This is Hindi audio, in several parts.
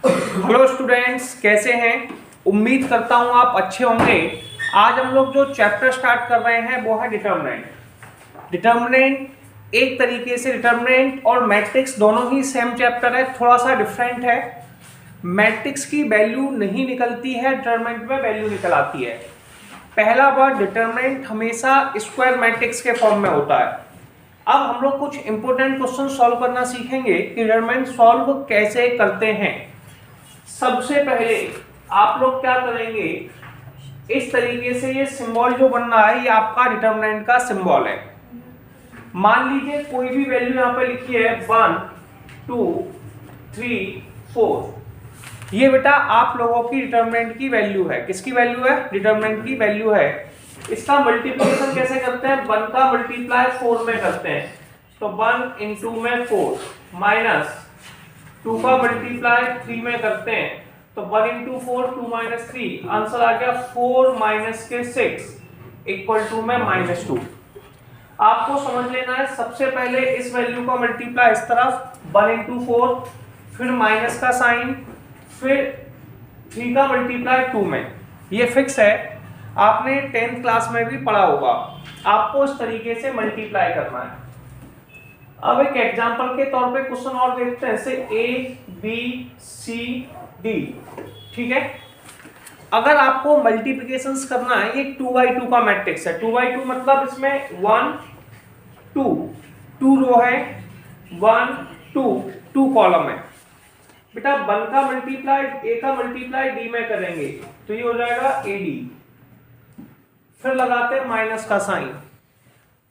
हेलो स्टूडेंट्स, कैसे हैं? उम्मीद करता हूं आप अच्छे होंगे। आज हम लोग जो चैप्टर स्टार्ट कर रहे हैं वो है डिटर्मिनेंट। डिटर्मिनेंट एक तरीके से डिटर्मिनेंट और मैट्रिक्स दोनों ही सेम चैप्टर है, थोड़ा सा डिफरेंट है। मैट्रिक्स की वैल्यू नहीं निकलती है, डिटर्मिनेंट में वैल्यू निकल आती है। पहला बार डिटर्मिनेंट हमेशा स्क्वायर मैट्रिक्स के फॉर्म में होता है। अब हम लोग कुछ इंपॉर्टेंट क्वेश्चन सॉल्व करना सीखेंगे कि डिटर्मिनेंट सॉल्व कैसे करते हैं। सबसे पहले आप लोग क्या करेंगे, इस तरीके से ये सिंबल जो बन रहा है ये आपका डिटर्मिनेंट का सिंबल है। मान लीजिए कोई भी वैल्यू यहाँ पे लिखी है 1 2 3 4। ये बेटा आप लोगों की डिटर्मिनेंट की वैल्यू है। किसकी वैल्यू है? डिटर्मिनेंट की वैल्यू है। इसका मल्टीप्लिकेशन कैसे करते हैं? 1 का मल्टीप्लाई 4 में करते हैं, तो 1 × में 4 माइनस 2 का मल्टीप्लाई 3 में करते हैं, तो 1 × 4 2 - 3, आंसर आ गया 4 - 6 इक्वल टू में -2। आपको समझ लेना है, सबसे पहले इस वैल्यू का मल्टीप्लाई इस तरफ 1 × 4, फिर माइनस का साइन, फिर 3 का मल्टीप्लाई 2 में। ये फिक्स है, आपने 10th क्लास में भी पढ़ा होगा। आपको इस तरीके से मल्टीप्लाई करना है। अब एक एग्जांपल के तौर पे क्वेश्चन और देखते हैं, जैसे A B C D। ठीक है, अगर आपको मल्टीप्लिकेशंस करना है, ये 2x2 का मैट्रिक्स है। 2x2 मतलब इसमें 1 2 रो है, 1 2 कॉलम है। बेटा 1 का मल्टीप्लाई A का मल्टीप्लाई D में करेंगे तो ये हो जाएगा AD, फिर लगाते हैं माइनस का साइन,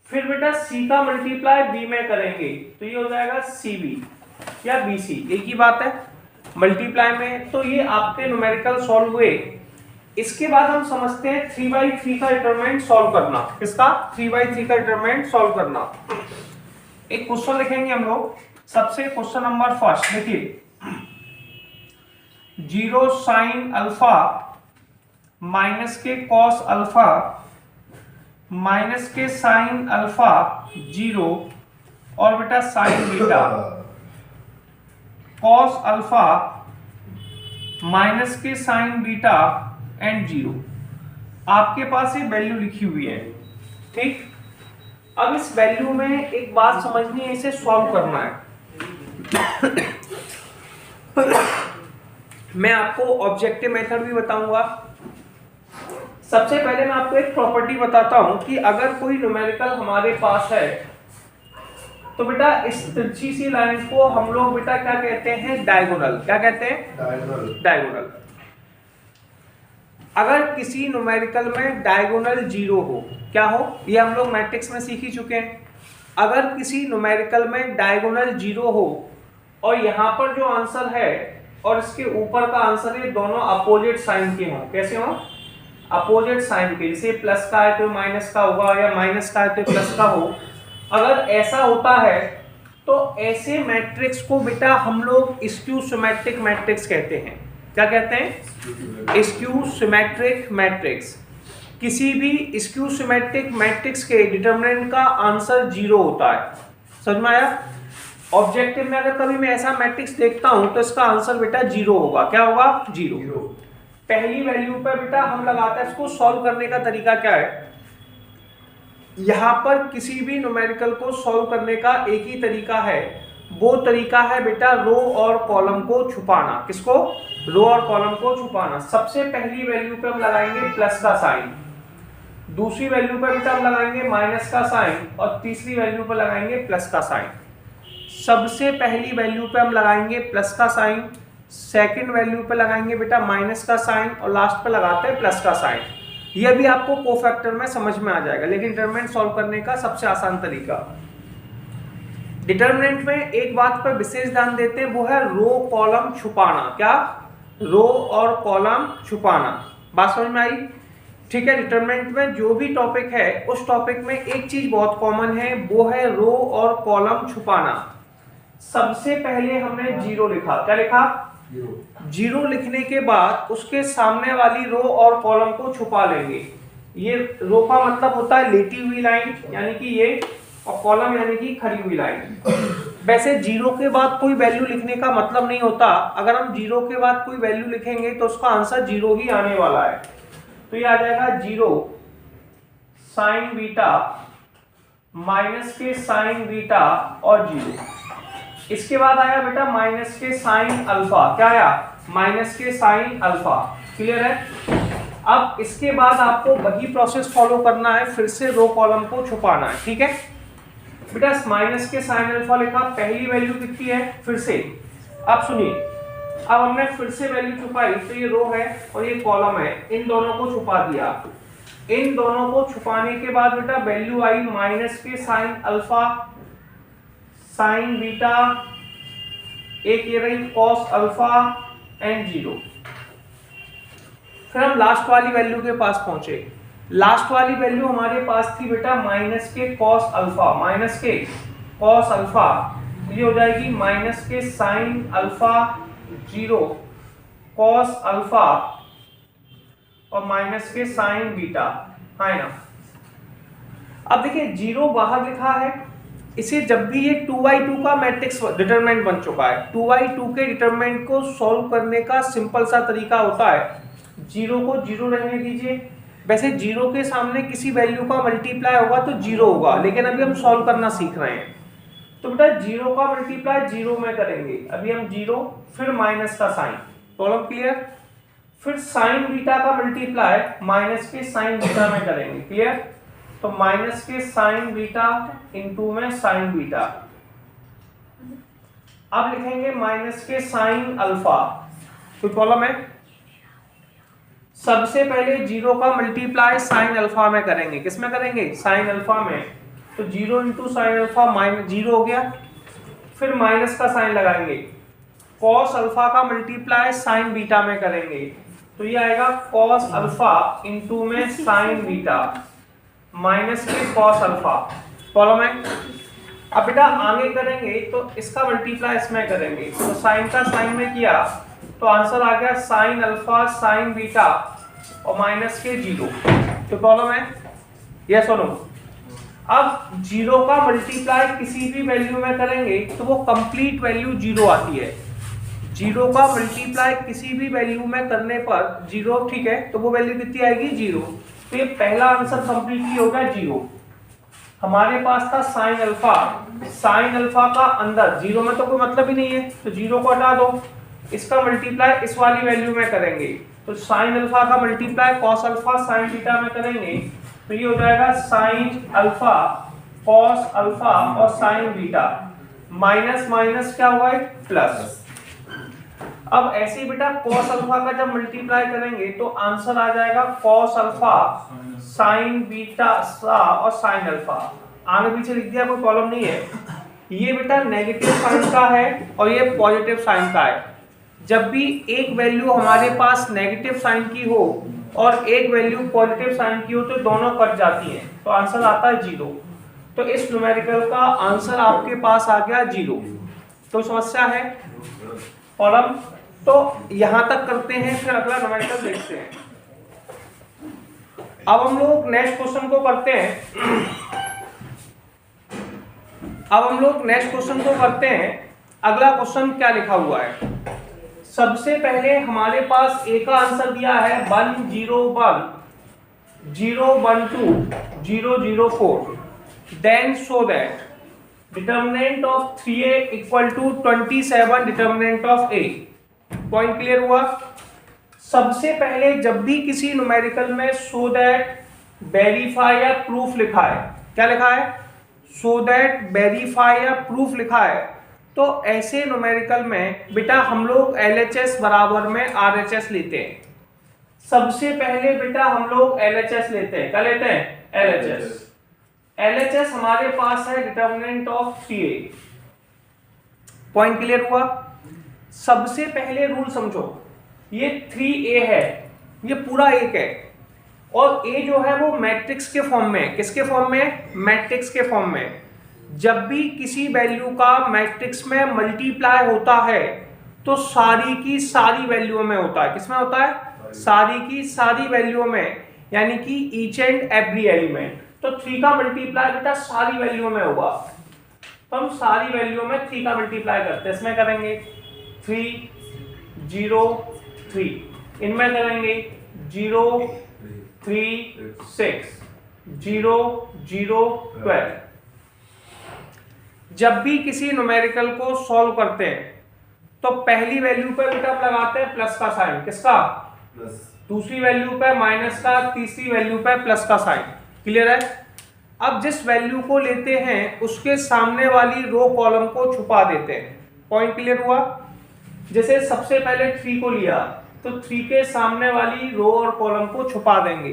फिर बेटा C का मल्टीप्लाई B में करेंगे तो ये हो जाएगा CB या BC, एक ही बात है मल्टीप्लाई में। तो ये आपके न्यूमेरिकल सॉल्व हुए। इसके बाद हम समझते हैं 3/3 का डिटरमिनेंट सॉल्व करना। किसका? 3/3 का डिटरमिनेंट सॉल्व करना। एक क्वेश्चन लिखेंगे हम लोग। सबसे क्वेश्चन नंबर फर्स्ट देखिए, 0 sin अल्फा माइनस के कॉस अल्फा माइनस के साइन अल्फा 0 और बेटा sign beta cos alpha minus के साइन बीटा एंड 0। आपके पास ये वैल्यू लिखी हुई है। ठीक, अब इस वैल्यू में एक बात समझनी है, इसे सॉल्व करना है। मैं आपको ऑब्जेक्टिव मेथड भी बताऊंगा। सबसे पहले मैं आपको एक प्रॉपर्टी बताता हूं कि अगर कोई न्यूमेरिकल हमारे पास है तो बेटा इस तिरछी सी लाइन को हम लोग बेटा क्या कहते हैं? डायगोनल। क्या कहते हैं? डायगोनल। अगर किसी न्यूमेरिकल में डायगोनल 0 हो, क्या हो? ये हम लोग मैट्रिक्स में सीख ही चुके हैं। अगर किसी न्यूमेरिकल में डायगोनल 0 हो और यहाँ पर जो आंसर है और इसके ऊपर का आंसर है, दोनों अपोजिट साइन के हों। कैसे हों? अपोजिट साइन के। जैसे प्लस का है तो माइनस का होगा, या माइनस का है तो प्लस का हो। अगर ऐसा होता है तो ऐसे मैट्रिक्स को बेटा हम लोग स्क्यू सिमेट्रिक मैट्रिक्स कहते हैं। क्या कहते हैं? Skew symmetric matrix. किसी भी स्क्यू सिमेट्रिक मैट्रिक्स के डिटरमिनेंट का आंसर 0 होता है। समझ में आया? ऑब्जेक्टिव में अगर कभी मैं ऐसा मैट्रिक्स देखता हूं तो इसका आंसर बेटा 0 होगा। क्या होगा? 0। पहली वैल्यू पर बेटा हम लगाते हैं। इसको सॉल्व करने का तरीका क्या है? यहां पर किसी भी न्यूमेरिकल को सॉल्व करने का एक ही तरीका है, वो तरीका है बेटा रो और कॉलम को छुपाना। किसको? रो और कॉलम को छुपाना। सबसे पहली वैल्यू पे हम लगाएंगे प्लस का साइन, दूसरी वैल्यू पे बेटा हम लगाएंगे माइनस का साइन, और तीसरी वैल्यू पे लगाएंगे प्लस का साइन। सबसे पहली वैल्यू पे हम लगाएंगे प्लस का साइन, सेकंड वैल्यू पे लगाएंगे बेटा माइनस का साइन, और लास्ट पे लगाते हैं प्लस का साइन। ये भी आपको कोफैक्टर में समझ में आ जाएगा, लेकिन डिटरमिनेंट सॉल्व करने का सबसे आसान तरीका। डिटरमिनेंट में एक बात पर विशेष ध्यान देते हैं, वो है रो कॉलम छुपाना। क्या? रो और कॉलम छुपाना। बात समझ में आई? ठीक है, डिटरमिनेंट में जो भी टॉपिक है उस टॉपिक में एक चीज बहुत कॉमन है, वो है रो और कॉलम छुपाना। सबसे पहले हमने 0 लिखा। क्या लिखा? 0 लिखने के बाद उसके सामने वाली रो और कॉलम को छुपा लेंगे। ये रो का मतलब होता है लेटी हुई लाइन, यानी कि ये, और कॉलम यानी कि खड़ी हुई लाइन। वैसे जीरो के बाद कोई वैल्यू लिखने का मतलब नहीं होता, अगर हम जीरो के बाद कोई वैल्यू लिखेंगे तो उसका आंसर जीरो ही आने वाला है। तो ये आ जाएगा जीरो साइन बीटा माइनस के साइन बीटा और जीरो। इसके बाद आया बेटा माइनस के साइन अल्फा, क्या आया माइनस के साइन अल्फा। क्लियर है? अब इसके बाद आपको वही प्रोसेस फॉलो करना है, फिर से रो कॉलम को छुपाना है। ठीक है बेटा, माइनस के साइन अल्फा लिखा, पहली वैल्यू कितनी है फिर से, अब सुनिए, अब हमने फिर से वैल्यू छुपाई तो ये रो है और ये कॉलम है, इन दोनों को छुपा दिया। इन दोनों को छुपाने के बाद बेटा वैल्यू आई माइनस के साइन अल्फा साइन बीटा, एक ये रही कॉस अल्फा एंड जीरो। फिर हम लास्ट वाली वैल्यू के पास पहुंचे। लास्ट वाली वैल्यू हमारे पास थी बेटा माइनस के कॉस अल्फा, माइनस के कॉस अल्फा, ये हो जाएगी माइनस के sine alpha zero cos alpha और माइनस के साइन बीटा, है ना। अब देखिए जीरो बाहर लिखा है, इसे जब भी ये 2/2 का मैट्रिक्स डिटरमिनेंट बन चुका है, 2/2 के डिटरमिनेंट को सॉल्व करने का सिंपल सा तरीका होता है, जीरो को जीरो रहने दीजिए। वैसे जीरो के सामने किसी वैल्यू का मल्टीप्लाई होगा तो जीरो होगा, लेकिन अभी हम सॉल्व करना सीख रहे हैं। तो बेटा जीरो का मल्टीप्लाई जीरो में करेंगे, अभी हम जीरो फिर माइनस का साइन, प्रॉब्लम क्लियर। फिर साइन बीटा का मल्टीप्लाई माइनस के साइन बीटा में करेंगे, क्लियर। तो माइनस के साइन बीटा इंटू में साइन बीटा। अब लिखेंगे माइनस के साइन अल्फा, कोई प्रॉब्लम है? सबसे पहले जीरो का मल्टीप्लाई साइन अल्फा में करेंगे, किस में करेंगे साइन अल्फा में। तो zero into sine alpha minus zero हो गया, फिर माइनस का साइन लगाएंगे, कॉस अल्फा का मल्टीप्लाई साइन बीटा में करेंगे, तो ये आएगा कॉस अल्फा इंटू में साइन बीटा माइनस के कॉस अल्फा, प्रॉब्लम है। अब बेटा आगे करेंगे तो इसका मल्टीप्लाई इसमें करेंगे, तो साइन का साइन में किया तो आंसर आ गया साइन अल्फा साइन बीटा और माइनस के जीरो, तो प्रॉब्लम है यस और नो। अब जीरो का मल्टीप्लाई किसी भी वैल्यू में करेंगे तो वो कंप्लीट वैल्यू जीरो आती है। जीरो का मल्टीप्लाई किसी भी वैल्यू में करने पर जीरो, ठीक है, तो वो वैल्यू कितनी आएगी जीरो। तो ये पहला आंसर कंप्लीटली हो गया जीरो। हमारे पास था साइन अल्फा, साइन अल्फा का अंदर जीरो में तो कोई मतलब ही नहीं है, तो जीरो को हटा दो, इसका मल्टीप्लाई इस वाली वैल्यू में करेंगे, तो साइन अल्फा का multiply cos alpha sign beta में करेंगे, तो ये हो जाएगा साइन अल्फा कॉस अल्फा और साइन बीटा, माइनस माइनस क्या हुआ है प्लस। अब ऐसे ही बेटा कॉस अल्फा का जब मल्टीप्लाई करेंगे तो आंसर आ जाएगा कॉस अल्फा साइन बीटा और साइन अल्फा, आगे पीछे लिख दिया, कोई प्रॉब्लम नहीं है। ये बेटा नेगेटिव साइन का है और ये पॉजिटिव साइन का है। जब भी एक वैल्यू हमारे पास नेगेटिव साइन की हो और एक वैल्यू पॉजिटिव साइन की हो तो दोनों कट जाती हैं, तो आंसर आता है जीरो। तो इस न्यूमेरिकल का आंसर आपके पास आ गया जीरो। तो समस्या है प्रॉब्लम, तो यहां तक करते हैं, फिर अगला न्यूमेरिकल देखते हैं। अब हम लोग नेक्स्ट क्वेश्चन को करते हैं। अगला क्वेश्चन क्या लिखा हुआ है। सबसे पहले हमारे पास ए का आंसर दिया है 101 012 004, then show that determinant of 3a equal to 27 determinant of a। Point clear हुआ। सबसे पहले जब भी किसी न्यूमेरिकल में सो दैट वेरीफाई या प्रूफ लिखा है, क्या लिखा है सो दैट वेरीफाई या प्रूफ लिखा है, तो ऐसे न्यूमेरिकल में बेटा हम लोग LHS बराबर में RHS लेते हैं। सबसे पहले बेटा हम लोग LHS लेते हैं, क्या लेते हैं LHS। LHS हमारे पास है determinant of 3a। Point clear हुआ। सबसे पहले रूल समझो, ये 3a है, ये पूरा एक है, और a जो है वो मैट्रिक्स के फॉर्म में, किसके फॉर्म में मैट्रिक्स के फॉर्म में। जब भी किसी वैल्यू का मैट्रिक्स में मल्टीप्लाई होता है तो सारी की सारी वैल्यूओं में होता है, किसमें होता है सारी की सारी वैल्यूओं में, यानी कि ईच एंड एवरी एलिमेंट। तो 3 का मल्टीप्लाई बेटा सारी वैल्यूओं में होगा। तो हम सारी वैल्यू में 3 का मल्टीप्लाई करते हैं। इसमें करेंगे 3 0 3, इनमें करेंगे 0 3 6 0 0 12। जब भी किसी न्यूमेरिकल को सॉल्व करते हैं तो पहली वैल्यू पर बेटा हम लगाते हैं प्लस का साइन, किसका प्लस, दूसरी वैल्यू पे माइनस का, तीसरी वैल्यू पे प्लस का साइन। क्लियर है? अब जिस वैल्यू को लेते हैं उसके सामने वाली रो कॉलम को छुपा देते हैं। पॉइंट क्लियर हुआ? जैसे सबसे पहले 3 को लिया तो 3 के सामने वाली रो और कॉलम को छुपा देंगे।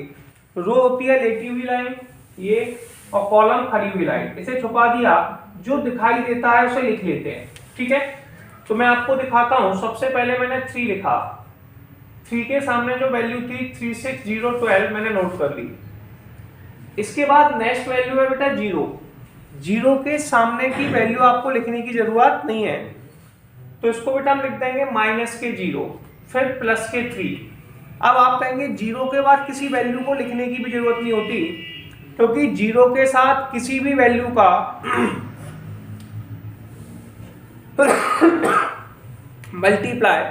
रो होती है लेटी हुई लाइन ये, और कॉलम खड़ी हुई लाइन, इसे छुपा दिया। जो दिखाई देता है उसे लिख लेते हैं। ठीक है, तो मैं आपको दिखाता हूं। सबसे पहले मैंने 3 लिखा, 3 के सामने जो वैल्यू थी 3 6 0 12 मैंने नोट कर ली। इसके बाद नेक्स्ट वैल्यू है बेटा 0। 0 के सामने की वैल्यू आपको लिखने की जरूरत नहीं है, तो इसको बेटा हम लिख देंगे माइनस के 0, फिर प्लस के 3। अब आप कहेंगे 0 के बाद किसी वैल्यू को लिखने की भी जरूरत नहीं होती, क्योंकि 0 के साथ किसी भी वैल्यू का मल्टीप्लाई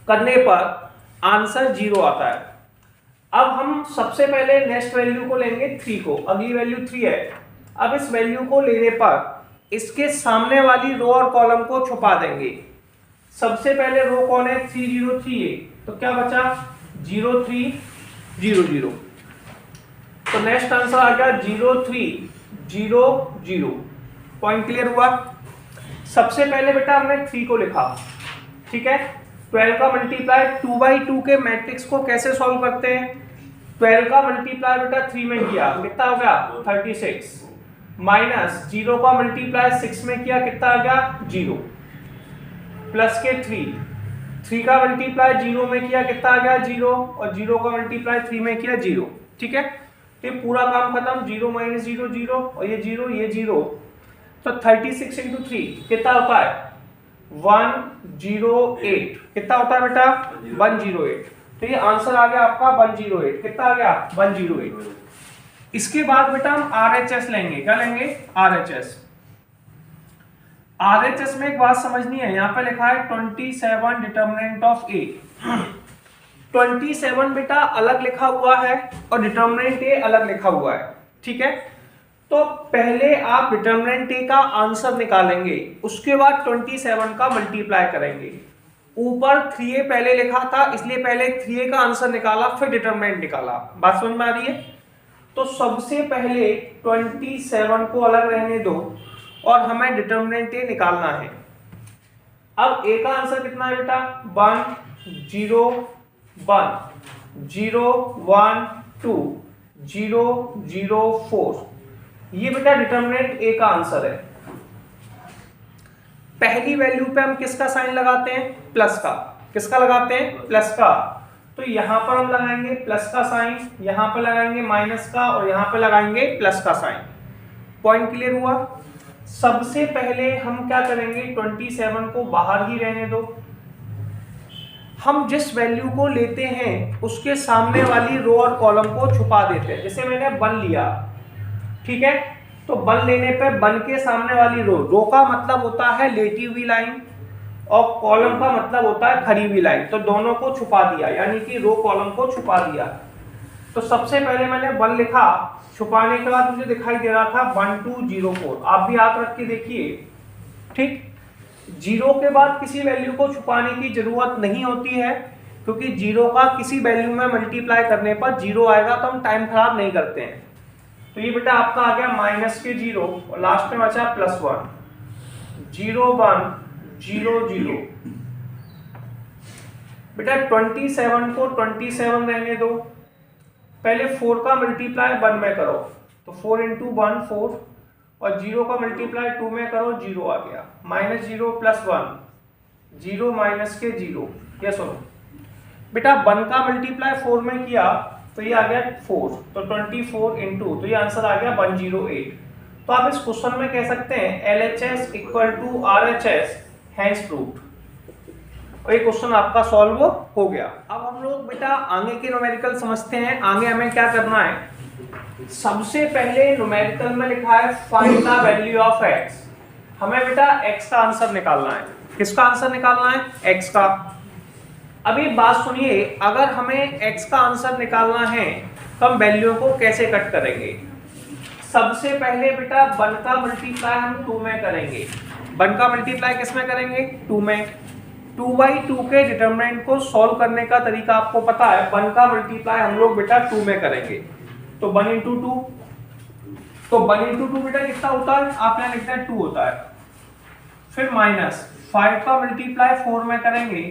करने पर आंसर 0 आता है। अब हम सबसे पहले नेक्स्ट वैल्यू को लेंगे 3 को, अगली वैल्यू 3 है। अब इस वैल्यू को लेने पर इसके सामने वाली रो और कॉलम को छुपा देंगे। सबसे पहले रो कौन है? 3 0 3 है, तो क्या बचा 0 3 0 0। तो नेक्स्ट आंसर आ गया 0 3 0 0। पॉइंट क्लियर हुआ? सबसे पहले बेटा हमने 3 को लिखा, ठीक है। 12 का मल्टीप्लाई 2/2 के मैट्रिक्स को कैसे सॉल्व करते हैं? 12 का मल्टीप्लाई बेटा 3 में किया, कितना हो गया 36, माइनस 0 का मल्टीप्लाई 6 में किया, कितना आ गया 0, प्लस के 3 का मल्टीप्लाई 0 में किया, कितना आ गया 0, और 0 का मल्टीप्लाई 3 में किया 0। ठीक है, तो पूरा काम खत्म। 0 - 0 0, और ये 0 ये 0, तो 36 × 3 कितना होता है 108। कितना होता है बेटा 108। तो ये आंसर आ गया आपका 108। कितना आ गया 108। इसके बाद बेटा हम RHS लेंगे। क्या लेंगे? RHS। RHS में एक बात समझनी है, यहाँ पे लिखा है 27 डिटर्मिनेंट ऑफ A। 27 बेटा अलग लिखा हुआ है और डिटर्मिनेंट A अलग लिखा हुआ है। ठीक है, तो पहले आप डिटर्मिनेंट A का आंसर निकालेंगे, उसके बाद 27 का मल्टीप्लाई करेंगे। ऊपर 3A पहले लिखा था, इसलिए पहले 3A का आंसर निकाला, फिर डिटर्मिनेंट निकाला। बात समझ में आ रही है? तो सबसे पहले 27 को अलग रहने दो और हमें डिटर्मिनेंट A निकालना है। अब A का आंसर कितना है बेटा 1 0 1 0 1 2 0 0 4। ये बेटा डिटर्मिनेंट A का आंसर है। पहली वैल्यू पे हम किसका साइन लगाते हैं? प्लस का। किसका लगाते हैं? प्लस का। तो यहां पर हम लगाएंगे प्लस का साइन, यहां पर लगाएंगे माइनस का, और यहां पर लगाएंगे प्लस का साइन। पॉइंट क्लियर हुआ? सबसे पहले हम क्या करेंगे, 27 को बाहर ही रहने दो। हम जिस वैल्यू को लेते हैं उसके सामने वाली रो और कॉलम को छुपा देते हैं। जैसे मैंने 1 लिया, ठीक है, तो 1 लेने पे 1 के सामने वाली रो का मतलब होता है लेटी हुई लाइन, और कॉलम का मतलब होता है खड़ी हुई लाइन। तो दोनों को छुपा दिया, यानी कि रो कॉलम को छुपा दिया। तो सबसे पहले मैंने 1 लिखा, छुपाने के बाद मुझे दिखाई दे रहा था 1 2 0 4। आप भी याद रख के देखिए। ठीक, 0 के बाद किसी वैल्यू को छुपाने की जरूरत नहीं होती है, क्योंकि 0 का किसी वैल्यू में मल्टीप्लाई करने पर 0 आएगा, तो हम टाइम खराब नहीं करते हैं। तो ये बेटा आपका आ गया माइनस के 0, और लास्ट में बचा +1 0 1 0 0। बेटा 27 को 27 रहने दो, पहले 4 का मल्टीप्लाई 1 में करो, तो 4 × 1 4, और 0 का मल्टीप्लाई 2 में करो, 0 आ गया, -0 +1 0 माइनस के 0। ये सुनो बेटा 1 का मल्टीप्लाई 4 में किया, तो ये आ गया 4, तो 24 × 2, तो ये आंसर आ गया 108। तो आप इस क्वेश्चन में कह सकते हैं LHS = RHS, हैंस प्रूव्ड। और ये क्वेश्चन आपका सॉल्व हो गया। अब हम लोग बेटा आगे के न्यूमेरिकल समझते हैं। आगे हमें क्या करना है, सबसे पहले न्यूमेरिकल में लिखा है find the value of x। हमें बेटा x का आंसर निकालना है। किसका आंसर निकालना है? x का। अब एक बात सुनिए, अगर हमें x का आंसर निकालना है तो हम वैल्यू को कैसे कट करेंगे? सबसे पहले बेटा 1 का मल्टीप्लाई हम 2 में करेंगे। 1 का मल्टीप्लाई किस में करेंगे? 2 में। 2/2 के डिटरमिनेंट को सॉल्व करने का तरीका आपको पता है। 1 का मल्टीप्लाई हम लोग बेटा 2 में करेंगे, तो 1 × 2, तो 1 × 2 बेटा कितना होता है? आप यहाँ लिखते हैं 2 होता है। फिर माइनस 5 का मल्टीप्लाई 4 में करेंगे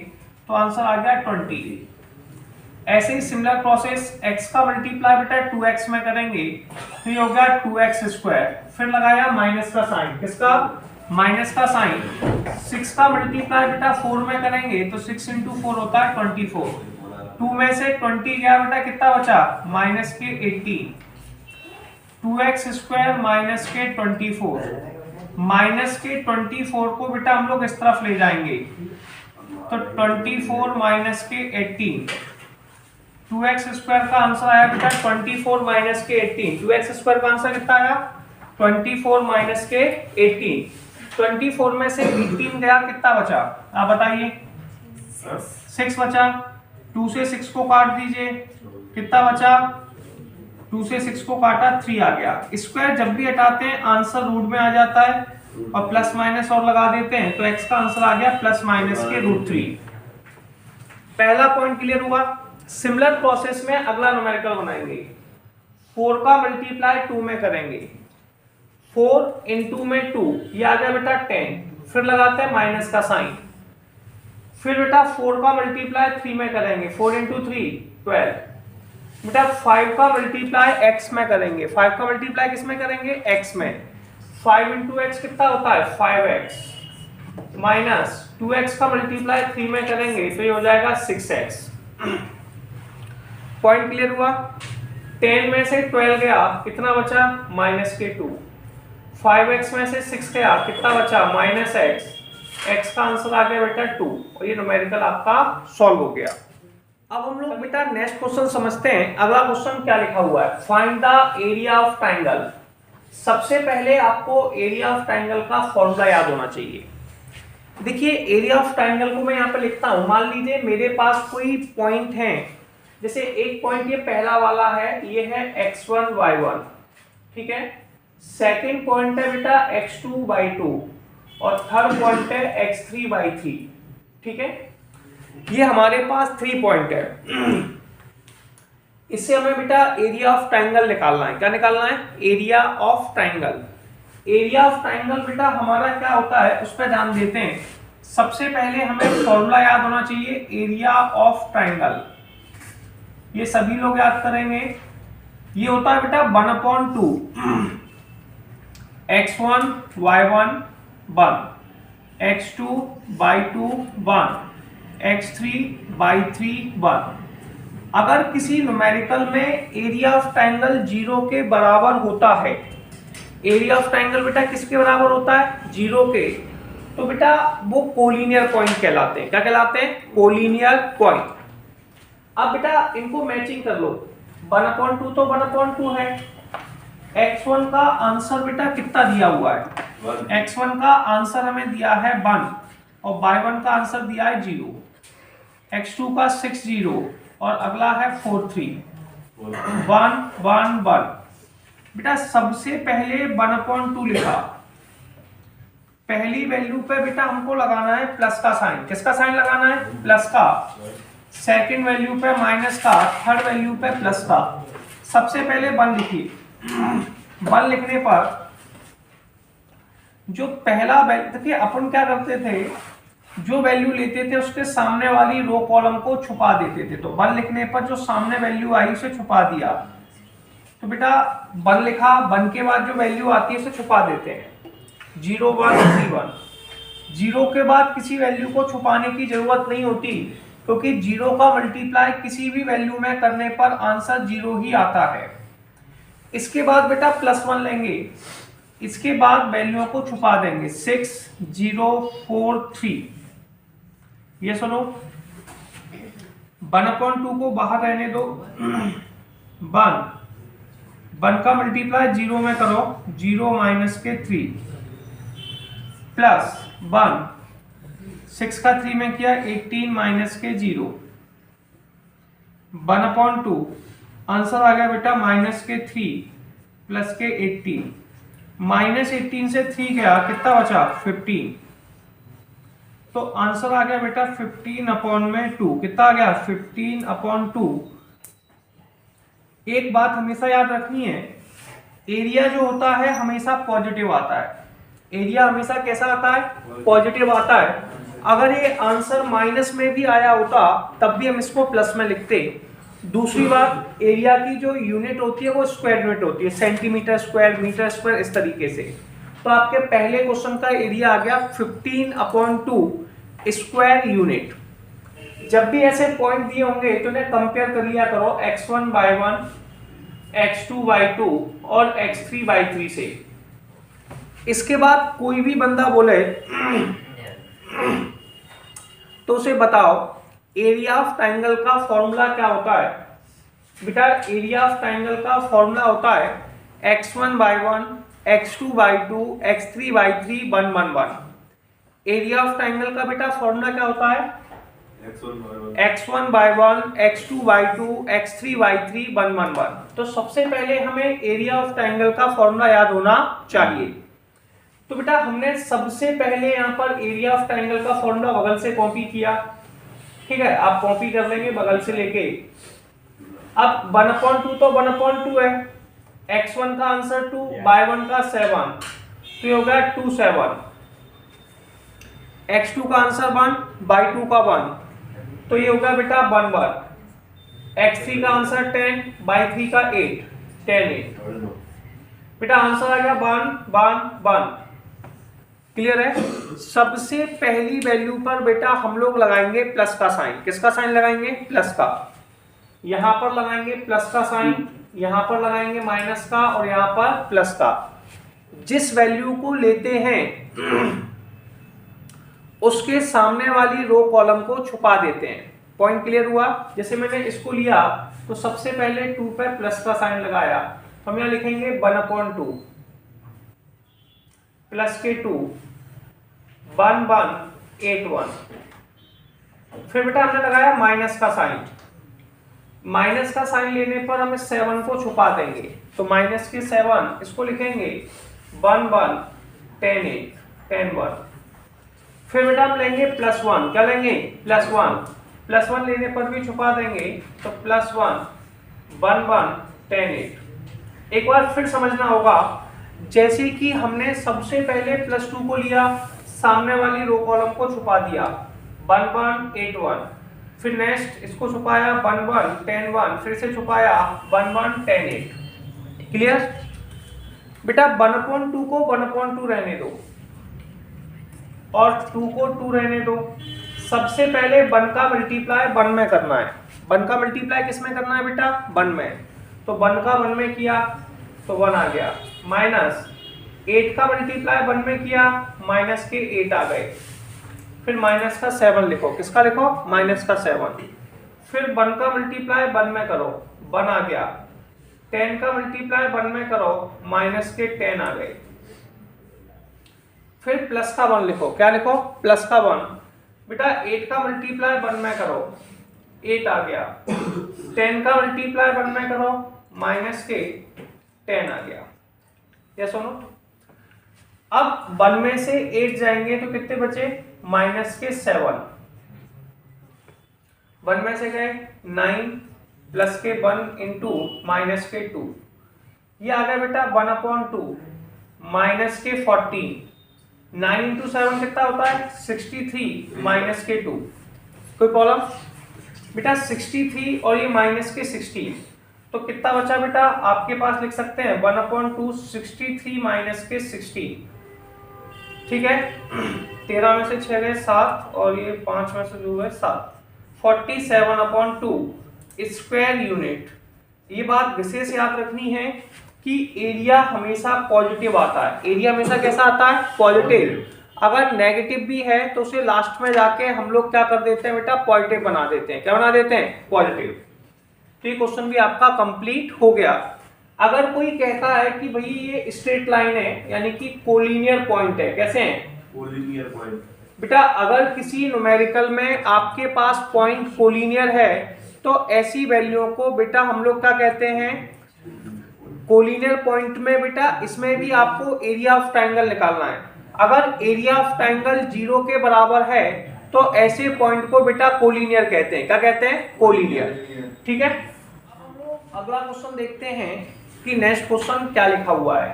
तो आंसर आ गया 20। ऐसे ही सिमिलर प्रोसेस x का मल्टीप्लाई बेटा 2x में करेंगे तो ये हो गया 2x²। फिर लगाया माइनस का साइन। किसका? माइनस का साइन। 6 का मल्टीप्लाई बेटा 4 में करेंगे तो 6 × 4 होता है 24। 2 में से 20 गया बेटा, कितना बचा? माइनस के 18। 2x² माइनस के 24। माइनस के 24 को बेटा हम लोग इस तरफ ले जाएंगे तो 24 माइनस के 18। 2x² का आंसर आया बेटा 24 माइनस के 18। 2x² का आंसर कितना आया? 24 माइनस के 18। 24 में से 18 गया, कितना बचा? आप बताइए। 6 बचा। 2 से 6 को काट दीजिए, कितना बचा? 2 से 6 को काटा, 3 आ गया। स्क्वायर जब भी हटाते हैं आंसर रूट में आ जाता है और प्लस माइनस और लगा देते हैं तो x का आंसर आ गया +-के √3। पहला पॉइंट क्लियर हुआ। सिमिलर प्रोसेस में अगला न्यूमेरिकल बनाएंगे। 4 का मल्टीप्लाई 2 में करेंगे। 4 × में 2, ये आ गया बेटा 10। फिर लगाते हैं माइनस का साइन। फिर बेटा 4 का मल्टीप्लाई 3 में करेंगे। 4 × 3 12। बेटा 5 का मल्टीप्लाई x में करेंगे। 5 का मल्टीप्लाई किस में करेंगे? x में। 5 × x कितना होता है? 5x। माइनस 2x का मल्टीप्लाई 3 में करेंगे तो ये हो जाएगा 6x। पॉइंट क्लियर हुआ। 10 में से 12 गया, कितना बचा? -2। 5x में से 6 गया, कितना बचा? -x। x का आंसर आ गया बेटा 2 और ये न्यूमेरिकल आपका सॉल्व हो गया। अब हम लोग बेटा नेक्स्ट क्वेश्चन समझते हैं। अगला क्वेश्चन क्या लिखा हुआ है? Find the area of triangle. सबसे पहले आपको एरिया ऑफ ट्रायंगल का फॉर्मूला याद होना चाहिए। देखिए एरिया ऑफ ट्रायंगल को मैं यहाँ पे लिखता हूँ। मान लीजिए मेरे पास कोई पॉइंट है, जैसे एक पॉइंट ये पहला वाला है, ये है x1 y1, ठीक है। सेकंड पॉइंट है बेटा x2 y2 और थर्ड पॉइंट है x3 y3, ठीक है। ये हमारे पास 3 पॉइंट है। इससे हमें बेटा एरिया ऑफ ट्रायंगल निकालना है। क्या निकालना है? Area of triangle. Area of triangle बेटा हमारा क्या होता है उस पर ध्यान देते हैं। सबसे पहले हमें फॉर्मूला याद होना चाहिए एरिया ऑफ ट्रायंगल। ये सभी लोग याद करेंगे। ये होता है बेटा 1/2 x1 y1 1, x2 y2 1, x3 y3 1। अगर किसी न्यूमेरिकल में एरिया ऑफ ट्रायंगल 0 के बराबर होता है, एरिया ऑफ ट्रायंगल बेटा किसके बराबर होता है? 0 के, तो बेटा वो कोलिनियर पॉइंट कहलाते हैं। क्या कहलाते हैं? Collinear point. अब बेटा इनको मैचिंग कर लो। 1/2 तो 1/2 है। x1 का आंसर बेटा कितना दिया हुआ है? x1 का आंसर हमें दिया है 1 और y1 का आंसर दिया है 0। x2 का 6 0 और अगला है 4 3 1 1 1। बेटा सबसे पहले 1/2 लिखा। पहली वैल्यू पे बेटा हमको लगाना है प्लस का साइन। किसका साइन लगाना है? प्लस का। सेकंड वैल्यू पे माइनस का, थर्ड वैल्यू पे प्लस का। सबसे पहले 1 लिखिए। 1 लिखने पर जो पहला वैल्यू, देखिए अपन क्या करते थे, जो वैल्यू लेते थे उसके सामने वाली रो कॉलम को छुपा देते थे। तो 1 लिखने पर जो सामने वैल्यू आई उसे छुपा दिया। तो बेटा 1 लिखा, 1 के बाद जो वैल्यू आती है उसे छुपा देते हैं। 0 1 3 1। 0 के बाद किसी वैल्यू को छुपाने की जरूरत नहीं होती, क्योंकि 0 का मल्टीप्लाई किसी भी वैल्यू में करने पर आंसर 0 ही आता है। इसके बाद बेटा +1 लेंगे। इसके बाद वैल्यूओं को छुपा देंगे। 6 0 4 3। ये सुनो, 1/2 को बाहर रहने दो। 1 1 का मल्टीप्लाई 0 में करो, 0 माइनस के 3 प्लस 1, 6 का 3 में किया 18 माइनस के 0, 1/2। आंसर आ गया बेटा माइनस के 3 प्लस के 18, माइनस 18 से 3 गया, कितना बचा 15। तो आंसर आ गया बेटा 15/2। कितना आ गया 15/2। एक बात हमेशा याद रखनी है, एरिया जो होता है हमेशा पॉजिटिव आता है। एरिया हमेशा कैसा आता है, पॉजिटिव आता है। अगर ये आंसर माइनस में भी आया होता तब भी हम इसको प्लस में लिखते। दूसरी बात, एरिया की जो यूनिट होती है वो स्क्वायर यूनिट होती है, सेंटीमीटर स्क्वायर, मीटर स्क्वायर, इस तरीके से। तो आपके पहले क्वेश्चन का एरिया आ गया 15/2 स्क्वायर यूनिट। जब भी ऐसे पॉइंट दिए होंगे तो इन्हें कंपेयर कर लिया करो x1/1, x2/2 और x3/3 से। इसके बाद कोई भी बंदा बोले तो उसे बताओ एरिया ऑफ ट्रायंगल का फॉर्मूला क्या होता है। बेटा एरिया ऑफ ट्रायंगल का फॉर्मूला होता है x1/1, x2/2, x3/3, 1, 1, 1। Area of triangle का बेटा फॉर्मूला क्या होता है, x1/1, x2/2, x3/3, 1, 1, 1। तो सबसे पहले हमें एरिया ऑफ ट्रायंगल का फॉर्मूला याद होना चाहिए। तो बेटा हमने सबसे पहले यहाँ पर एरिया ऑफ ट्रायंगल का फॉर्मूला बगल से कॉपी किया, ठीक है, आप कॉपी कर लेंगे बगल से लेके। अब 1/2 तो 1/2 है, x1 का आंसर 2, y1 का 7, तो ये हो गया 2, 7। x2 का आंसर 1, y2 का 1, तो ये हो गया बेटा 1, 1। x3 का आंसर 10, y3 का 8, 10, 8। बेटा आंसर आ गया 1, 1, 1। क्लियर है। सबसे पहली वैल्यू पर बेटा हम लोग लगाएंगे प्लस का साइन। किसका साइन लगाएंगे, प्लस का। यहां पर लगाएंगे प्लस का साइन, यहां पर लगाएंगे माइनस का और यहां पर प्लस का। जिस वैल्यू को लेते हैं उसके सामने वाली रो कॉलम को छुपा देते हैं। पॉइंट क्लियर हुआ। जैसे मैंने इसको लिया तो सबसे पहले 2 पे प्लस का साइन लगाया, हम यहां लिखेंगे 1/2 प्लस के 2, 1, 1, 8, 1। फिर बेटा हमने लगाया माइनस का साइन। माइनस का साइन लेने पर हम इस 7 को छुपा देंगे, तो माइनस के 7 इसको लिखेंगे 1, 1, 10, 8, 10, 1। फिर बेटा हम लेंगे +1, क्या लेंगे +1, +1 लेने पर भी छुपा देंगे, तो +1, 1, 1, 10, 8। एक बार फिर समझना होगा, जैसे कि हमने सबसे पहले +2 को लिया, सामने वाली रो कॉलम को छुपा दिया 1, 1, 8, 1। फिर नेक्स्ट इसको छुपाया 1, 1, 10, 1, फिर से छुपाया 1, 1, 10, 8। क्लियर। बेटा 1/2 को 1/2 रहने दो और 2 को 2 रहने दो। सबसे पहले 1 का मल्टीप्लाई 1 में करना है। 1 का मल्टीप्लाई किस में करना है बेटा, 1 में। तो 1 का 1 में किया तो 1 आ गया, माइनस 8 का मल्टीप्लाई 1 में किया, माइनस के 8 आ गए। फिर माइनस का 7 लिखो, किसका लिखो, माइनस का 7। फिर 1 का मल्टीप्लाई 1 में करो, 1 आ गया। 10 का मल्टीप्लाई 1 में करो, माइनस के 10 आ गए। फिर प्लस का 1 लिखो, क्या लिखो, प्लस का 1। बेटा 8 का मल्टीप्लाई 1 में करो, 8 आ गया। 10 का मल्टीप्लाई 1 में करो, माइनस के 10 आ गया। यस और नो। अब 1 में से 8 जाएंगे तो कितने बचे, माइनस के 7। 1 में से गए 9 प्लस के 1 इंटू माइनस के 2, ये आ गया बेटा 1/2 माइनस के 14। 9 इंटू 7 कितना होता है 63 माइनस के 2। कोई प्रॉब्लम बेटा, 63 और ये माइनस के 16, तो कितना बचा बेटा, आपके पास लिख सकते हैं 1/2 63 माइनस के 16। ठीक है। 13 में से 6 गए 7 और ये 5 में से 2 गए 7, 47/2 स्क्वायर यूनिट। ये बात विशेष याद रखनी है कि एरिया हमेशा पॉजिटिव आता है। एरिया हमेशा कैसा आता है, पॉजिटिव। अगर नेगेटिव भी है तो उसे लास्ट में जाके हम लोग क्या कर देते हैं बेटा, पॉजिटिव बना देते हैं। क्या बना देते हैं, पॉजिटिव। तो ये क्वेश्चन भी आपका कंप्लीट हो गया। अगर कोई कहता है कि भाई ये स्ट्रेट लाइन है यानी कि कोलिनियर पॉइंट है, कैसे है कोलिनियर पॉइंट। बेटा अगर किसी न्यूमेरिकल में आपके पास पॉइंट कोलिनियर है तो ऐसी वैल्यू को बेटा हम लोग क्या कहते हैं, कोलिनियर पॉइंट में बेटा इसमें भी आपको एरिया ऑफ ट्रायंगल निकालना है। अगर एरिया ऑफ ट्रायंगल 0 के बराबर है तो ऐसे पॉइंट को बेटा कोलिनियर कहते हैं। क्या कहते हैं? कोलिनियर। ठीक है, अगला क्वेश्चन देखते हैं कि नेक्स्ट क्वेश्चन क्या लिखा हुआ है।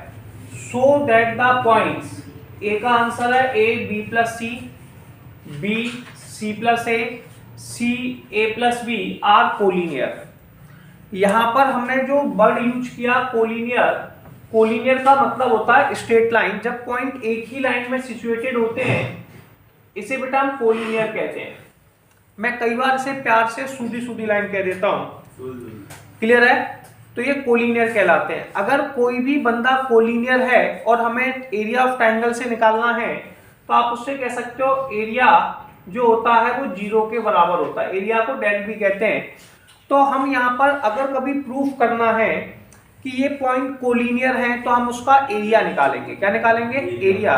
So that the points, A का आंसर है A B plus C, B C plus A, C A plus B are collinear. यहां पर हमने जो वर्ड यूज किया कोलिनियर, कोलिनियर का मतलब होता है स्ट्रेट लाइन। जब पॉइंट एक ही लाइन में सिचुएटेड होते हैं इसे बेटा हम कोलिनियर कहते हैं। मैं कई बार इसे प्यार से सूदी सूदी लाइन कह देता हूं, क्लियर है? तो ये कोलिनियर कहलाते हैं। अगर कोई भी बंदा कोलिनियर है और हमें एरिया ऑफ ट्रायंगल से निकालना है तो आप उससे कह सकते हो एरिया जो होता है वो 0 के बराबर होता है, एरिया को डेल भी कहते हैं। तो हम यहाँ पर अगर कभी प्रूफ करना है कि ये पॉइंट कोलिनियर है तो हम उसका एरिया निकालेंगे। क्या निकालेंगे? एरिया।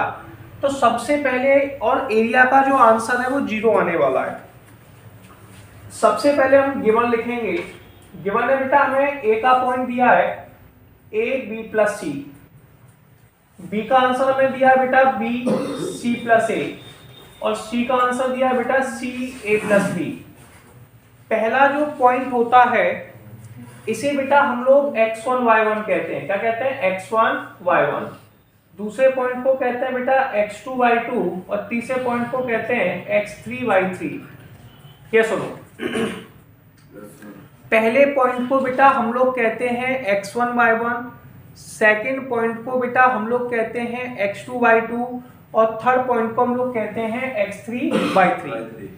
तो सबसे पहले, और एरिया का जो आंसर है वो 0 आने वाला है। सबसे पहले हम गिवन लिखेंगे। गिवन है बेटा हमें ए का पॉइंट दिया है A B plus C, B का आंसर हमें दिया है बेटा बी सी प्लस ए, और सी का आंसर दिया है बेटा सी ए प्लस बी। पहला जो पॉइंट होता है इसे बेटा हम लोग x1 y1 कहते हैं। क्या कहते हैं? x1 y1। दूसरे पॉइंट को कहते हैं बेटा x2 y2, और तीसरे पॉइंट को कहते हैं x3 y3। क्या सुनो, पहले पॉइंट को बेटा हम लोग कहते हैं x1 y1, सेकेंड पॉइंट को बेटा हम लोग कहते हैं x2 y2, और थर्ड पॉइंट को हम लोग कहते हैं x3 y3।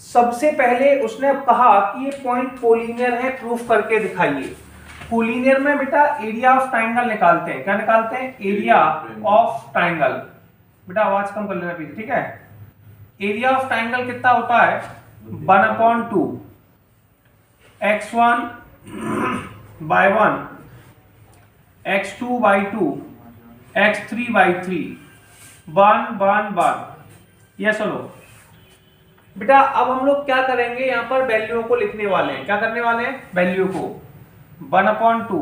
सबसे पहले उसने कहा कि ये पॉइंट कोलिनियर है, प्रूफ करके दिखाइए। कोलिनियर में बेटा एरिया ऑफ ट्रायंगल निकालते हैं। क्या निकालते हैं? Area of triangle. बेटा आवाज कम कर लेना प्लीज, ठीक है? एरिया ऑफ ट्रायंगल कितना होता है? 1/2 x1 y1 x2 y2 x3 y3 1 1 1। ये सुनो बेटा, अब हम लोग क्या करेंगे, यहाँ पर वैल्यू को लिखने वाले हैं। क्या करने वाले हैं? वैल्यू को 1/2।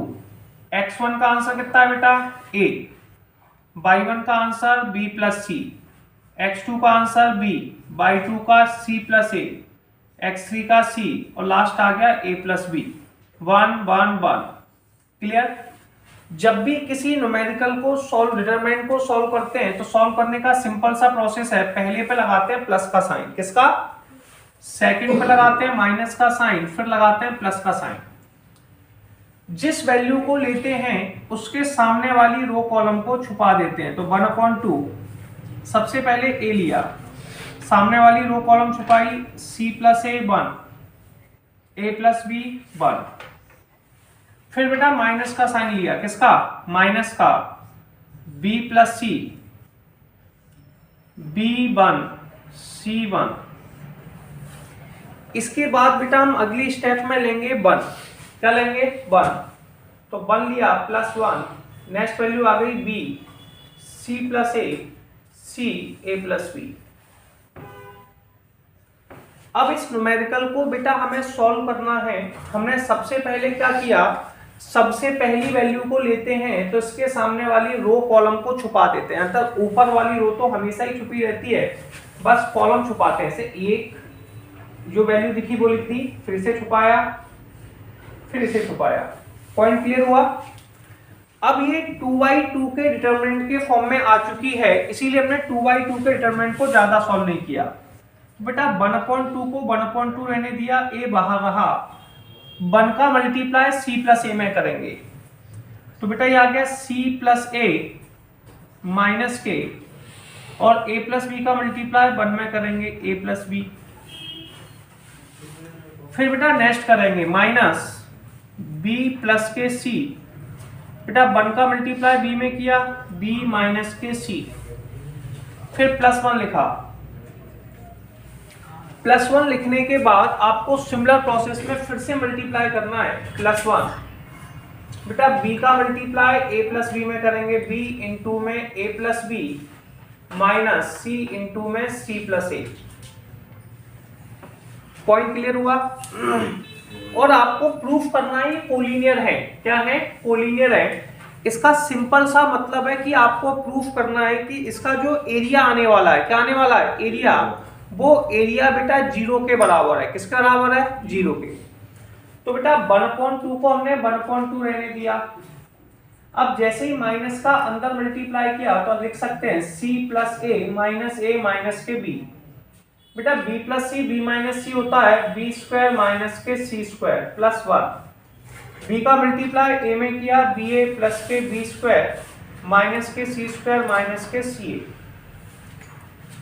x1 का आंसर कितना है बेटा? a, y1 का आंसर b प्लस सी, x2 का आंसर b, y2 का c प्लस a, x3 का c, और लास्ट आ गया a प्लस b। 1 1 1। क्लियर? जब भी किसी न्यूमेरिकल को सॉल्व, डिटरमिनेंट को सॉल्व करते हैं तो सॉल्व करने का सिंपल सा प्रोसेस है। पहले पे लगाते हैं प्लस का साइन, किसका? सेकंड पे लगाते हैं माइनस का साइन, फिर लगाते हैं प्लस का साइन। जिस वैल्यू को लेते हैं उसके सामने वाली रो कॉलम को छुपा देते हैं। तो 1/2 सबसे पहले ए लिया, सामने वाली रो कॉलम छुपाई, c plus A 1, a plus B 1। फिर बेटा माइनस का साइन लिया, किसका? माइनस का, b प्लस सी, b1 c1। इसके बाद बेटा हम अगली स्टेप में लेंगे 1। क्या लेंगे? 1। तो 1 लिया प्लस 1, नेक्स्ट वैल्यू आ गई b, c plus A, c a plus B. अब इस न्यूमेरिकल को बेटा हमें सॉल्व करना है। हमने सबसे पहले क्या किया, सबसे पहली वैल्यू को लेते हैं तो इसके सामने वाली रो कॉलम को छुपा देते हैं। मतलब ऊपर वाली रो तो हमेशा ही छुपी रहती है, बस कॉलम छुपाते हैं। ऐसे एक जो वैल्यू दिखी वो लिख दी, फिर इसे छुपाया, फिर इसे छुपाया। पॉइंट क्लियर हुआ? अब ये 2/2 के डिटरमिनेंट के फॉर्म में आ चुकी है, इसीलिए हमने 2/2 के डिटरमिनेंट को ज्यादा सॉल्व नहीं किया। बेटा 1/2 को 1/2 रहने दिया, a बाहर रहा। 1 का मल्टीप्लाई c प्लस ए में करेंगे तो बेटा ये आ गया c प्लस ए माइनस के, और a प्लस बी का मल्टीप्लाई 1 में करेंगे a प्लस बी। फिर बेटा नेक्स्ट करेंगे माइनस b प्लस के c। बेटा 1 का मल्टीप्लाई b में किया, b माइनस के c। फिर प्लस 1 लिखा। प्लस 1 लिखने के बाद आपको सिमिलर प्रोसेस में फिर से मल्टीप्लाई करना है। +1 बेटा b का मल्टीप्लाई a प्लस बी में करेंगे, b इंटू में a plus B minus c into में c plus a। Point clear हुआ? और आपको प्रूफ करना है ये कोलिनियर है। क्या है? कोलिनियर है। इसका सिंपल सा मतलब है कि आपको प्रूफ करना है कि इसका जो एरिया आने वाला है, क्या आने वाला है? एरिया। वो एरिया बेटा 0 के बराबर है। किसके बराबर है? 0 के। तो बेटा 1/2 को हमने 1/2 रहने दिया। अब जैसे ही माइनस का अंदर मल्टीप्लाई किया तो लिख सकते हैं c प्लस a माइनस के b। बेटा b प्लस सी b माइनस सी होता है b स्क्वायर माइनस के c स्क्वायर प्लस 1। b का मल्टीप्लाई a में किया ba प्लस के b स्क्वायर माइनस के c स्क्वायर माइनस के ca।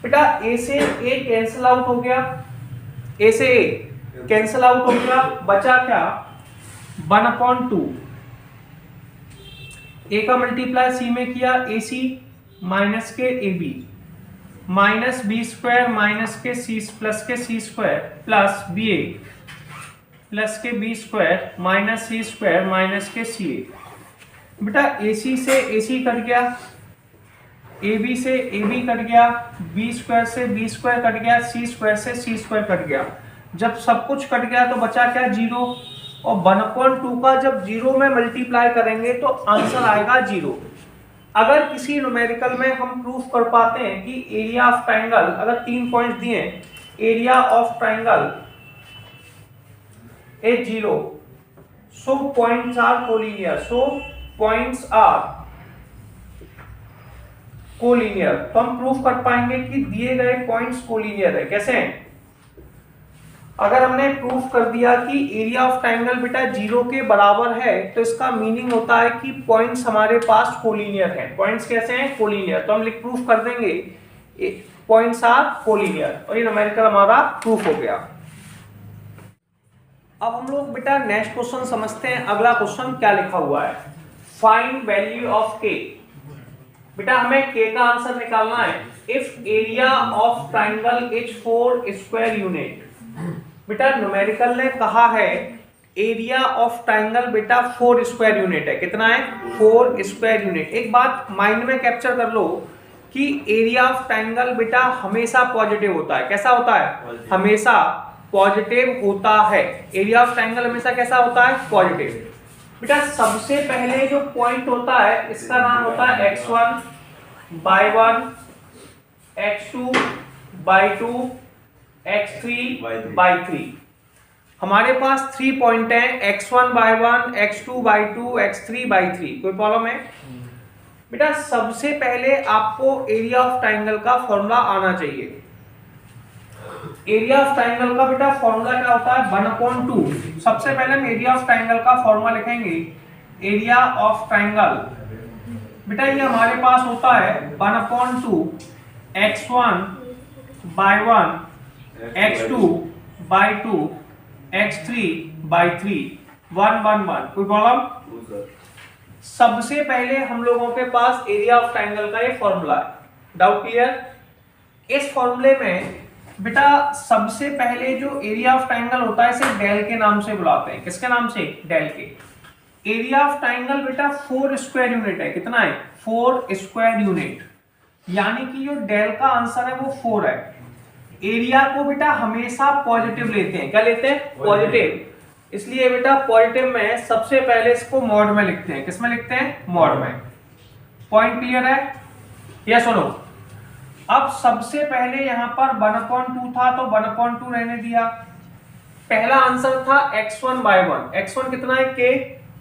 बेटा a से a कैंसिल आउट हो गया, a से a कैंसिल आउट हो गया, बचा क्या? 1/2। a का मल्टीप्लाई c में किया ac minus k ab minus b square minus k c plus k c square plus b a plus k b square minus c square minus k c ए। बेटा ए सी से ए सी कट गया, ए बी से ए बी कट गया, बी स्क्वायर से बी स्क्वायर कट गया, सी स्क्वायर से सी स्क्वायर कट गया। जब सब कुछ कट गया तो बचा क्या? 0। और 1/2 का जब 0 में मल्टीप्लाई करेंगे तो आंसर आएगा 0। अगर किसी न्यूमेरिकल में हम प्रूफ कर पाते हैं कि एरिया ऑफ ट्रायंगल, अगर 3 पॉइंट्स दिए, area of triangle is 0, so points are collinear, so points are collinear, तो हम प्रूफ कर पाएंगे कि दिए गए पॉइंट्स कोलिनियर है। कैसे? अगर हमने प्रूफ कर दिया कि एरिया ऑफ ट्रायंगल बेटा 0 के बराबर है तो इसका मीनिंग होता है कि पॉइंट्स हमारे पास कोलिनियर हैं। पॉइंट्स कैसे हैं? कोलिनियर। तो हम लिख प्रूफ कर देंगे पॉइंट्स आर कोलिनियर और ये न्यूमेरिकल हमारा प्रूफ हो गया। अब हम लोग बेटा नेक्स्ट क्वेश्चन समझते हैं। अगला क्वेश्चन क्या लिखा हुआ है? फाइंड वैल्यू ऑफ के। बेटा हमें के का आंसर निकालना है। If area of triangle is 4 square unit. बेटा न्यूमेरिकल ने कहा है एरिया ऑफ ट्रायंगल बेटा 4 स्क्वायर यूनिट है। कितना है? 4 स्क्वायर यूनिट। एक बात माइंड में कैप्चर कर लो कि एरिया ऑफ ट्रायंगल बेटा हमेशा पॉजिटिव होता है। कैसा होता है? हमेशा पॉजिटिव होता है। एरिया ऑफ ट्रायंगल हमेशा कैसा होता है? पॉजिटिव। बेटा सबसे पहले जो पॉइंट होता है इसका नाम होता है x1 by 1, x2 by 2, x3 by 3। हमारे पास 3 पॉइंट हैं, x1 by 1, x2 by 2, x3 by 3। कोई प्रॉब्लम है? बेटा सबसे पहले आपको एरिया ऑफ ट्रायंगल का फॉर्मूला आना चाहिए। एरिया ऑफ ट्रायंगल का बेटा फॉर्मूला क्या होता है? 1/2। सबसे पहले हम एरिया ऑफ ट्रायंगल का फॉर्मूला लिखेंगे। एरिया ऑफ ट्रायंगल बेटा ये हमारे पास होता है 1/2 x1 by 1, x2 by 2, x3 by 3, 1 1 1। कोई प्रॉब्लम? सबसे पहले हम लोगों के पास एरिया ऑफ ट्रायंगल का ये फॉर्मूला है। Doubt clear? इस फॉर्मूले में बेटा सबसे पहले जो एरिया ऑफ ट्रायंगल होता है इसे डेल के नाम से बुलाते हैं। किसके नाम से? डेल के। एरिया ऑफ ट्रायंगल बेटा 4 स्क्वायर यूनिट है। कितना है? 4 स्क्वायर यूनिट। यानी कि जो डेल का आंसर है वो 4 है। एरिया को बेटा हमेशा पॉजिटिव लेते हैं। क्या लेते हैं? पॉजिटिव। इसलिए बेटा पॉजिटिव में सबसे पहले इसको मॉड में लिखते हैं। किसमें लिखते हैं? मॉड में। पॉइंट क्लियर है? या सुनो, अब सबसे पहले यहां पर 1/2 था तो 1/2 रहने दिया। पहला आंसर था x1 by 1। x1 कितना है? k।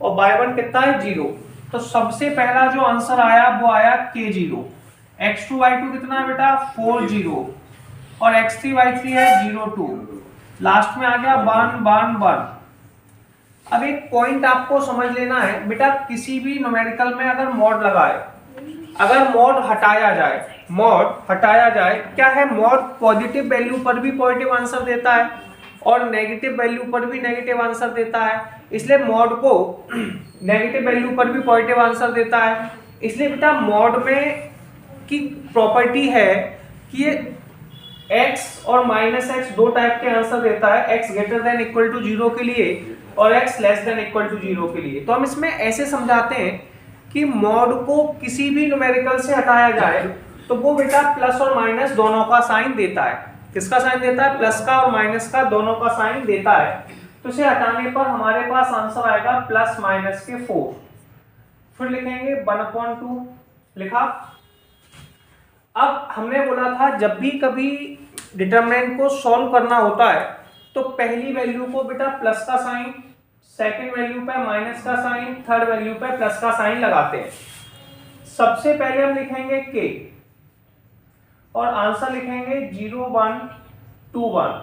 और by 1 कितना है? 0। तो सबसे पहला जो आंसर आया वो आया k0। x2 by 2 कितना है बेटा? 4 0। और x3 by 3 है 0 2। लास्ट में आ गया 1 1 1। अब एक पॉइंट आपको समझ लेना है बेटा, किसी भी न्यूमेरिकल में अगर मॉड लगाए, अगर मॉड हटाया जाए, क्या है? मॉड पॉजिटिव वैल्यू पर भी पॉजिटिव आंसर देता है और नेगेटिव वैल्यू पर भी नेगेटिव आंसर देता है। इसलिए मॉड को नेगेटिव वैल्यू पर भी पॉजिटिव आंसर देता है। इसलिए बेटा मॉड में की प्रॉपर्टी है कि ये x और माइनस एक्स दो टाइप के आंसर देता है, x greater than equal to 0 के लिए और x less than equal to 0 के लिए। तो हम इसमें ऐसे समझाते हैं कि मॉड को किसी भी न्यूमेरिकल से हटाया जाए तो वो बेटा प्लस और माइनस दोनों का साइन देता है। किसका साइन देता है? प्लस का और माइनस का, दोनों का साइन देता है। तो इसे हटाने पर हमारे पास आंसर आएगा प्लस माइनस के 4। फिर लिखेंगे 1/2 लिखा। अब हमने बोला था जब भी कभी डिटरमिनेंट को सॉल्व करना होता है तो पहली वैल्यू को बेटा प्लस का साइन, सेकंड वैल्यू पे माइनस का साइन, थर्ड वैल्यू पे प्लस का साइन लगाते हैं। सबसे पहले हम लिखेंगे k और आंसर लिखेंगे 0 1 2 1।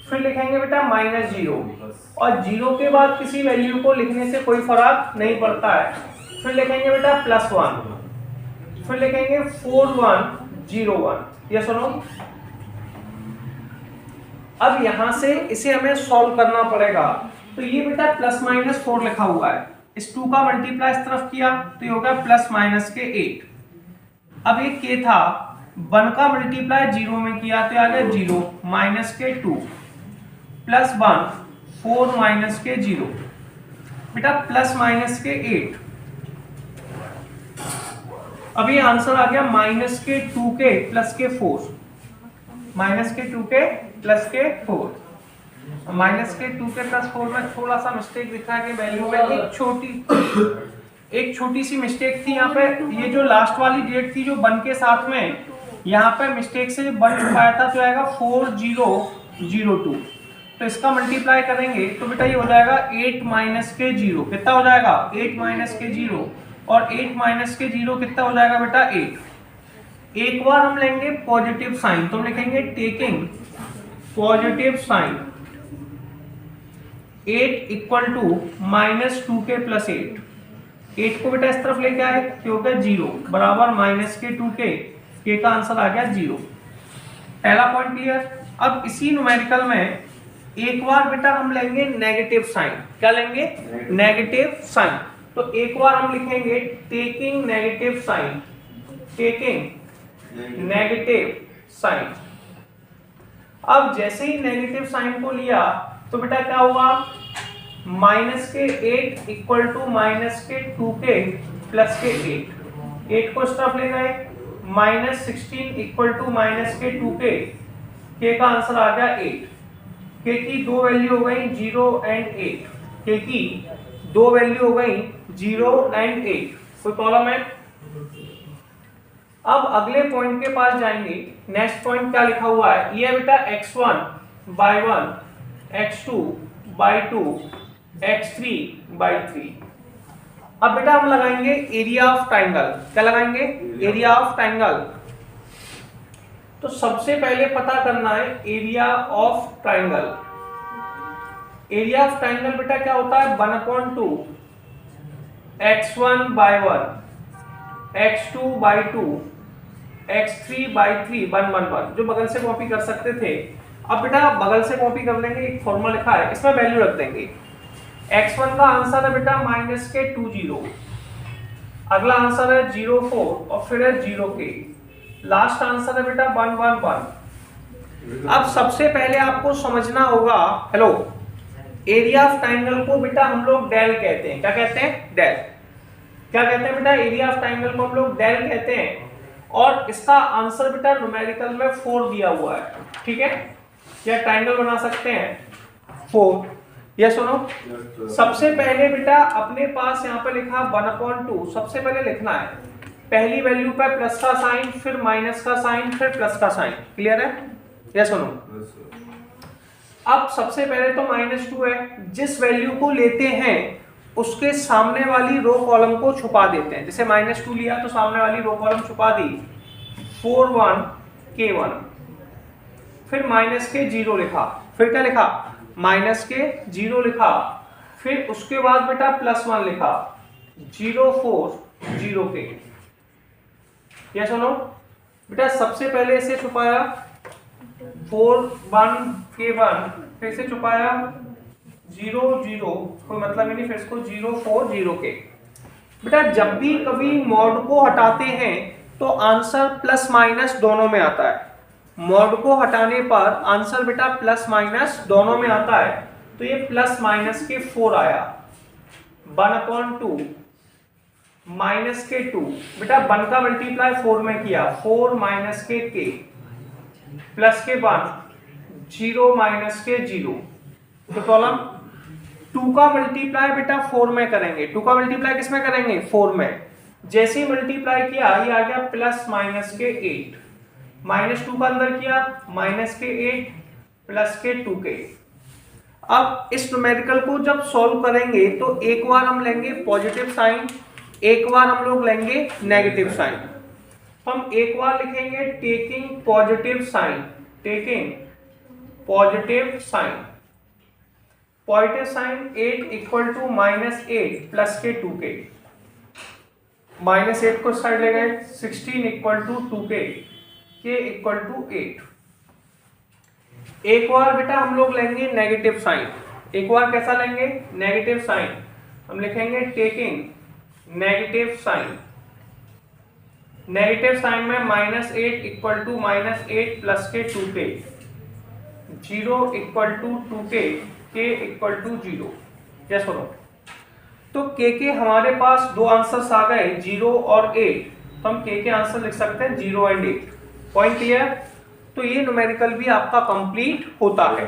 फिर लिखेंगे बेटा -0 और 0 के बाद किसी वैल्यू को लिखने से कोई फर्क नहीं पड़ता है। फिर लिखेंगे बेटा +1, फिर लिखेंगे 4 1 0 1। ये सुनो, अब यहां से इसे हमें सॉल्व करना पड़ेगा। तो ये बेटा +-4 लिखा हुआ है, इस 2 का मल्टीप्लाई इस तरफ किया तो ये होगा +- के 8। अब ये k था, 1 का मल्टीप्लाई 0 में किया तो आ गया 0 माइनस के 2 +1 4 माइनस के 0 बेटा +- के 8। अब ये आंसर आ गया माइनस के 2 के प्लस के 4, माइनस के 2 के प्लस के 4। माइनस के 2 के प्लस 4 में थोड़ा सा मिस्टेक दिखा है कि वैल्यू में एक छोटी सी मिस्टेक थी यहाँ पे। ये जो लास्ट वाली डेट थी जो 1 के साथ में, यहाँ पे मिस्टेक से 1 छुपाया था तो आएगा 4002। तो इसका मल्टीप्लाई करेंगे तो बेटा ये हो जाएगा 8 माइनस के 0। कितना हो जाएगा? 8 माइनस के 0 और 8 माइनस के 0 कितना हो जाएगा बेटा? 8। एक बार हम लेंगे पॉजिटिव साइन तो हम लिखेंगे taking positive sign 8 equal to -2 के प्लस 8। 8 को बेटा इस तरफ लेके आए तो हो गया 0 बराबर माइनस के 2 के का आंसर आ गया 0। पहला पॉइंट क्लियर। अब इसी न्यूमेरिकल में एक बार बेटा हम लेंगे नेगेटिव साइन। क्या लेंगे? Negative sign. तो एक बार हम लिखेंगे taking negative sign, taking negative sign. अब जैसे ही नेगेटिव साइन को लिया तो बेटा क्या हुआ? माइनस के 8 इक्वल टू माइनस के 2 के प्लस के 8। 8 को इस तरफ ले गए, -16 इक्वल टू माइनस के 2 के का आंसर आ गया 8। के की दो वैल्यू हो गई 0 एंड 8। के की दो वैल्यू हो गई 0 एंड 8। कोई प्रॉब्लम है? अब अगले पॉइंट के पास जाएंगे। नेक्स्ट पॉइंट क्या लिखा हुआ है? ये बेटा x1/1, x2/2, x3/3। अब बेटा हम लगाएंगे एरिया ऑफ ट्राइंगल। क्या लगाएंगे? Area of triangle. तो सबसे पहले पता करना है area of triangle. Area of triangle बेटा क्या होता है? 1/2 x1/1, x2/2, x3/3 1 1 1। जो बगल से कॉपी कर सकते थे। अब बेटा बगल से कॉपी कर लेंगे, एक फॉर्मूला लिखा है इसमें वैल्यू रख देंगे। x1 का आंसर है बेटा माइनस के 2 0, अगला आंसर है 0 4 और फिर है 0 के, लास्ट आंसर है बेटा 1 1 1। अब सबसे पहले आपको समझना होगा, हेलो, एरिया ऑफ ट्राइंगल को बेटा हम लोग डेल कहते हैं। क्या कहते हैं? डेल। क्या कहते हैं बेटा? एरिया ऑफ ट्राइंगल को हम लोग डेल कहते हैं। और इसका आंसर बेटा न्यूमेरिकल में 4 दिया हुआ है। ठीक है, या ट्राइंगल बना सकते हैं 4। ये सुनो, सबसे पहले बेटा अपने पास यहाँ पे लिखा 1/2। सबसे पहले लिखना है पहली वैल्यू पे प्लस का साइन, फिर माइनस का साइन, फिर प्लस का साइन। क्लियर है? ये सुनो, अब सबसे पहले तो -2 है। जिस वैल्यू को लेते हैं उसके सामने वाली रो कॉलम को छुपा देते हैं। जैसे -2 लिया तो सामने वाली रो कॉलम छुपा दी, 4 1 के 1। फिर माइनस के 0 लिखा, फिर क्या लिखा? माइनस के 0 लिखा, फिर उसके बाद बेटा +1 लिखा, 0 4 0 के। ये सुनो बेटा, सबसे पहले इसे छुपाया 4 1 के 1, फिर से छुपाया 0 0, कोई मतलब ही नहीं, फिर इसको 0 4 0 के। बेटा जब भी कभी मॉड को हटाते हैं तो आंसर प्लस माइनस दोनों में आता है। मॉड को हटाने पर आंसर बेटा प्लस माइनस दोनों में आता है, तो ये प्लस माइनस के 4 आया, 1/2 माइनस के 2, बेटा 1 का मल्टीप्लाई 4 में किया, 4 माइनस के प्लस के 1, 0 माइनस के 0, तो कॉलम 2 का मल्टीप्लाई बेटा 4 में करेंगे, 2 का मल्टीप्लाई किस में करेंगे 4 में, जैसे ही मल्टीप्लाई किया ये आ गया प्लस माइनस के 8, माइनस 2 का अंदर किया माइनस के 8 प्लस के 2 के। अब इस न्यूमेरिकल को जब सॉल्व करेंगे तो एक बार हम लेंगे पॉजिटिव साइन, एक बार हम लोग लेंगे नेगेटिव साइन। हम एक बार लिखेंगे taking positive sign, taking positive sign, positive sign 8 equal to -8 plus के 2 के, -8 को साइड ले गए, 16 इक्वल टू 2 के इक्वल टू 8। एक बार बेटा हम लोग लेंगे नेगेटिव साइन, एक बार कैसा लेंगे नेगेटिव साइन, हम लिखेंगे taking negative sign, negative sign में -8 इक्वल टू -8 प्लस के 2 के, 0 इक्वल टू 2 के इक्वल टू 0। यस और नो? तो के हमारे पास दो आंसर्स आ गए 0 और 8, तो हम के आंसर लिख सकते हैं 0 एंड 8। Point clear? तो ये न्यूमेरिकल भी आपका कंप्लीट होता है।